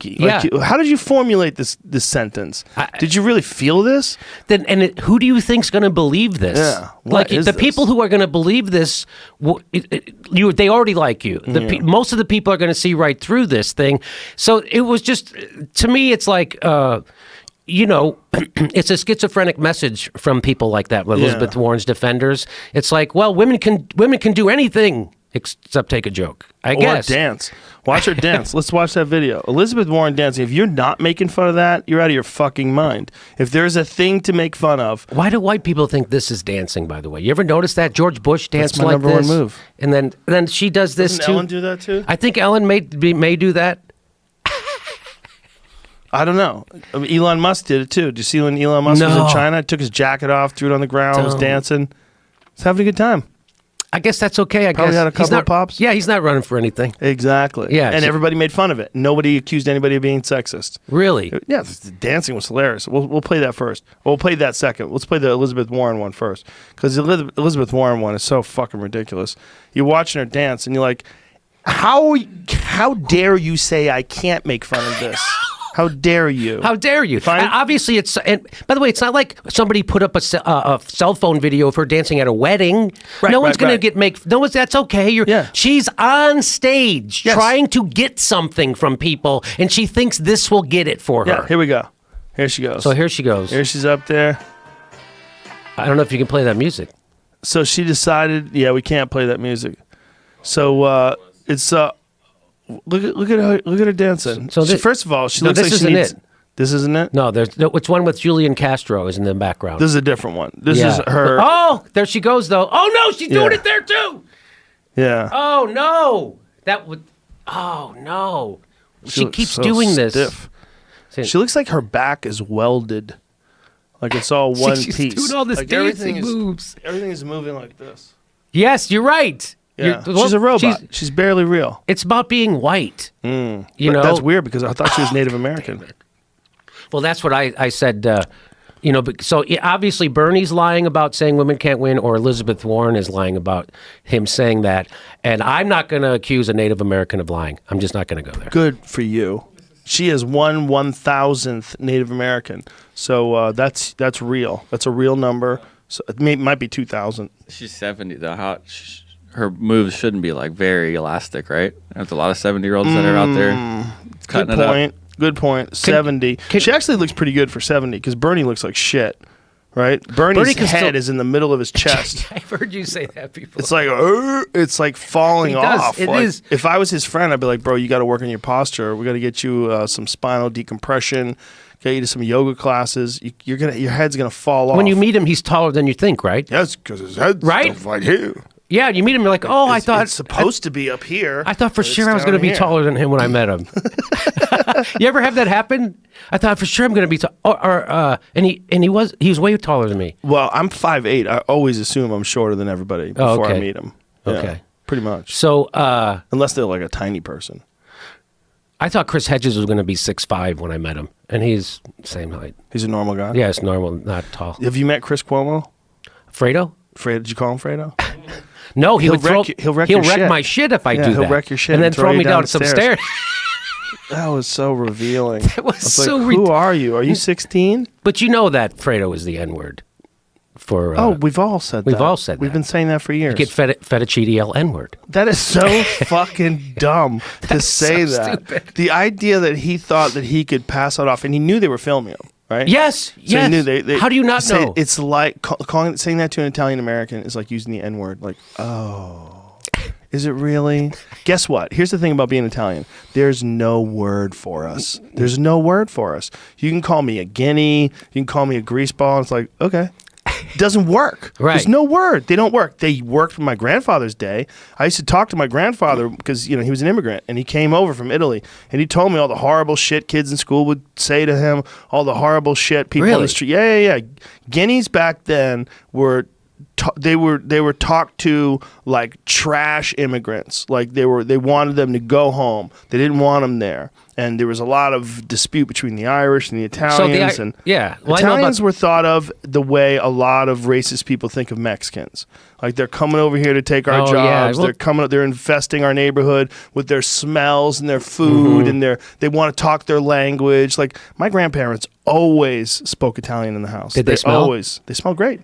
psyche. Like, how did you formulate this sentence? Did you really feel this? Then who do you think's going to believe this? Yeah. Like the people who are going to believe this, they already like you. Most of the people are going to see right through this thing. So it was just, to me, it's like, it's a schizophrenic message from people like that. Elizabeth Warren's defenders. It's like, well, women can do anything except take a joke, I guess. Or dance. Watch her dance. Let's watch that video. Elizabeth Warren dancing. If you're not making fun of that, you're out of your fucking mind. If there's a thing to make fun of. Why do white people think this is dancing, by the way? You ever notice that? George Bush danced like this. That's my number one move. And then she does this Doesn't too. Ellen do that too? I think Ellen may do that. I don't know. I mean, Elon Musk did it too. Did you see when Elon Musk was in China? Took his jacket off, threw it on the ground, was dancing. He's having a good time. I guess that's okay. Probably guess had a couple of pops. Yeah, he's not running for anything. Exactly. Yeah, and everybody made fun of it. Nobody accused anybody of being sexist. Really? Yeah, the dancing was hilarious. We'll play that first. We'll play that second. Let's play the Elizabeth Warren one first, because the Elizabeth Warren one is so fucking ridiculous. You're watching her dance, and you're like, how dare you say I can't make fun of this? How dare you? How dare you? Obviously, and by the way, it's not like somebody put up a cell phone video of her dancing at a wedding. Right, no one's going to that's okay. She's on stage trying to get something from people, and she thinks this will get it for her. Yeah, here we go. Here she goes. So here she goes. Here she's up there. I don't know if you can play that music. So she decided, we can't play that music. So it's Look at her dancing. So first of all, she looks like she needs. This isn't it? No, it's one with Julian Castro is in the background. This is a different one. This is her. Oh, there she goes though. Oh no, she's doing it there too. Yeah. Oh no, that would. Oh no, she keeps so doing stiff. this. She looks like her back is welded, like it's all one she's piece. Doing all this like dancing moves. Everything is moving like this. Yes, you're right. Yeah, she's a robot. She's barely real. It's about being white. You know, that's weird because I thought she was Native American. Well, that's what I said. So obviously Bernie's lying about saying women can't win, or Elizabeth Warren is lying about him saying that. And I'm not going to accuse a Native American of lying. I'm just not going to go there. Good for you. She is 1/1000th Native American. So that's real. That's a real number. So it might be 2,000. She's 70 though. Her moves shouldn't be like very elastic, right? There's a lot of 70-year-olds that are out there cutting it up. Good point. 70. She actually looks pretty good for 70 because Bernie looks like shit, right? Bernie's head is in the middle of his chest. I've heard you say that before. It's like falling off. It is. If I was his friend, I'd be like, bro, you got to work on your posture. We got to get you some spinal decompression. Get you to some yoga classes. Your head's gonna fall off. When you meet him, he's taller than you think, right? Yes, because his head's right here. Yeah, you meet him, you're like, I thought it's supposed to be up here. I thought for sure I was going to be taller than him when I met him. You ever have that happen? I thought for sure I'm going to be taller, and he was way taller than me. Well, I'm 5'8". I always assume I'm shorter than everybody before I meet him. Yeah, okay, pretty much. So unless they're like a tiny person. I thought Chris Hedges was going to be 6'5" when I met him, and he's the same height. He's a normal guy? Yeah, it's normal, not tall. Have you met Chris Cuomo? Fredo? Did you call him Fredo? No, he'll wreck my shit if I do that. He'll wreck your shit and then throw me down some stairs. That was so revealing. That was so who are you? Are you 16? But you know that Fredo is the N-word. We've all said that. We've all said that. We've been saying that for years. You get fettuccine N-word. That is so fucking dumb to say so that. Stupid. The idea that he thought that he could pass it off, and he knew they were filming him, right? Yes, so yes. He knew they How do you not know? It's like saying that to an Italian American is like using the N-word. Like, is it really? Guess what? Here's the thing about being Italian. There's no word for us. There's no word for us. You can call me a guinea. You can call me a greaseball. It's like, okay. It doesn't work. Right. There's no word. They don't work. They worked from my grandfather's day. I used to talk to my grandfather because, he was an immigrant and he came over from Italy and he told me all the horrible shit kids in school would say to him, all the horrible shit people on the street. Yeah. Guineas back then were they were talked to like trash immigrants. Like they wanted them to go home. They didn't want them there. And there was a lot of dispute between the Irish and the Italians. Well, I know Italians were thought of the way a lot of racist people think of Mexicans. Like they're coming over here to take our jobs. They're infesting our neighborhood with their smells and their food, and they want to talk their language. Like my grandparents always spoke Italian in the house. Did they smell? They smell great.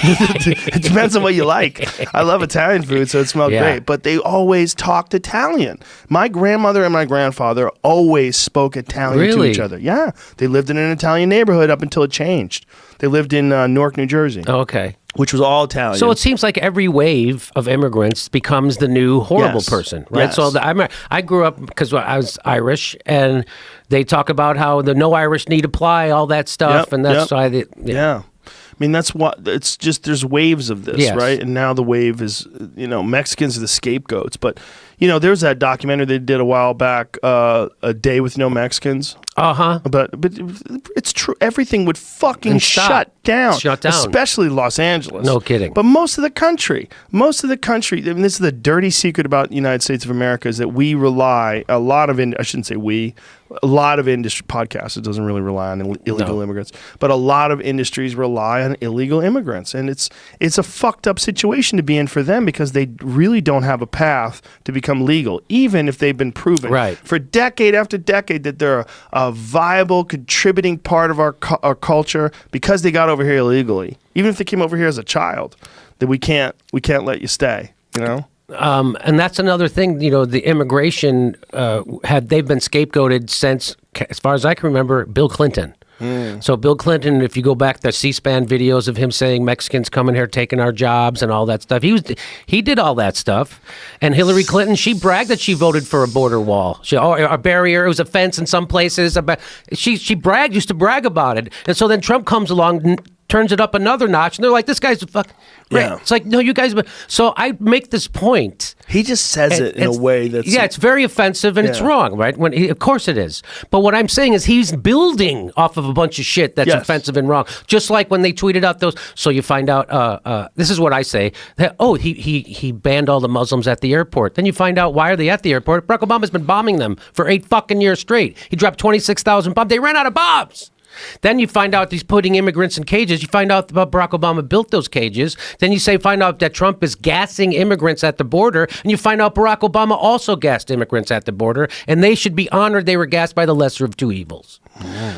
It depends on what you like. I love Italian food, so it smelled great. But they always talked Italian. My grandmother and my grandfather always spoke Italian to each other. Yeah, they lived in an Italian neighborhood up until it changed. They lived in Newark, New Jersey. Oh, okay. Which was all Italian. So it seems like every wave of immigrants becomes the new horrible person, right? Yes. So I grew up because I was Irish, and they talk about how the no Irish need apply, all that stuff, and that's why they... Yeah. I mean, that's what, it's just, there's waves of this, right? And now the wave is, Mexicans are the scapegoats. But, there's that documentary they did a while back, A Day with No Mexicans. But it's true. Everything would fucking shut down. Especially Los Angeles. No kidding. But most of the country, I mean, this is the dirty secret about the United States of America, is that we rely, a lot of industry podcasts, it doesn't really rely on illegal immigrants, but a lot of industries rely on illegal immigrants. And it's a fucked up situation to be in for them, because they really don't have a path to become legal, even if they've been proven for decade after decade that they're a viable, contributing part of our culture, because they got over here illegally. Even if they came over here as a child, that we can't let you stay, And that's another thing, the immigration, they've been scapegoated since, as far as I can remember, Bill Clinton. So Bill Clinton, if you go back to C-SPAN videos of him saying Mexicans coming here taking our jobs and all that stuff, he did all that stuff. And Hillary Clinton, she bragged that she voted for a border wall, a barrier. It was a fence in some places. She used to brag about it. And so then Trump comes along, turns it up another notch, and they're like, this guy's a fuck. Yeah. It's like, no, you guys. So I make this point. He just says it in a way that's... Yeah, it's very offensive, and it's wrong, right? Of course it is. But what I'm saying is he's building off of a bunch of shit that's offensive and wrong. Just like when they tweeted out those... So you find out... this is what I say. That, he banned all the Muslims at the airport. Then you find out, why are they at the airport? Barack Obama's been bombing them for 8 fucking years straight. He dropped 26,000 bombs. They ran out of bombs. Then you find out he's putting immigrants in cages. You find out about Barack Obama built those cages. Then you find out that Trump is gassing immigrants at the border. And you find out Barack Obama also gassed immigrants at the border. And they should be honored they were gassed by the lesser of two evils.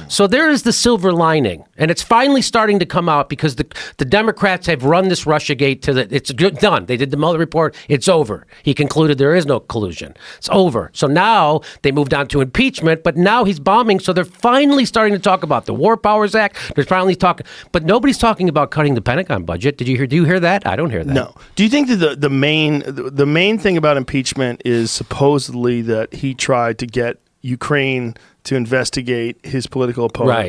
So there is the silver lining. And it's finally starting to come out, because the Democrats have run this Russiagate it's done. They did the Mueller report. It's over. He concluded there is no collusion. It's over. So now they moved on to impeachment, but now he's bombing. So they're finally starting to talk about the War Powers Act. They're finally talking, but nobody's talking about cutting the Pentagon budget. Do you hear that? I don't hear that. No. Do you think that the main thing about impeachment is supposedly that he tried to get Ukraine to investigate his political opponent? Right.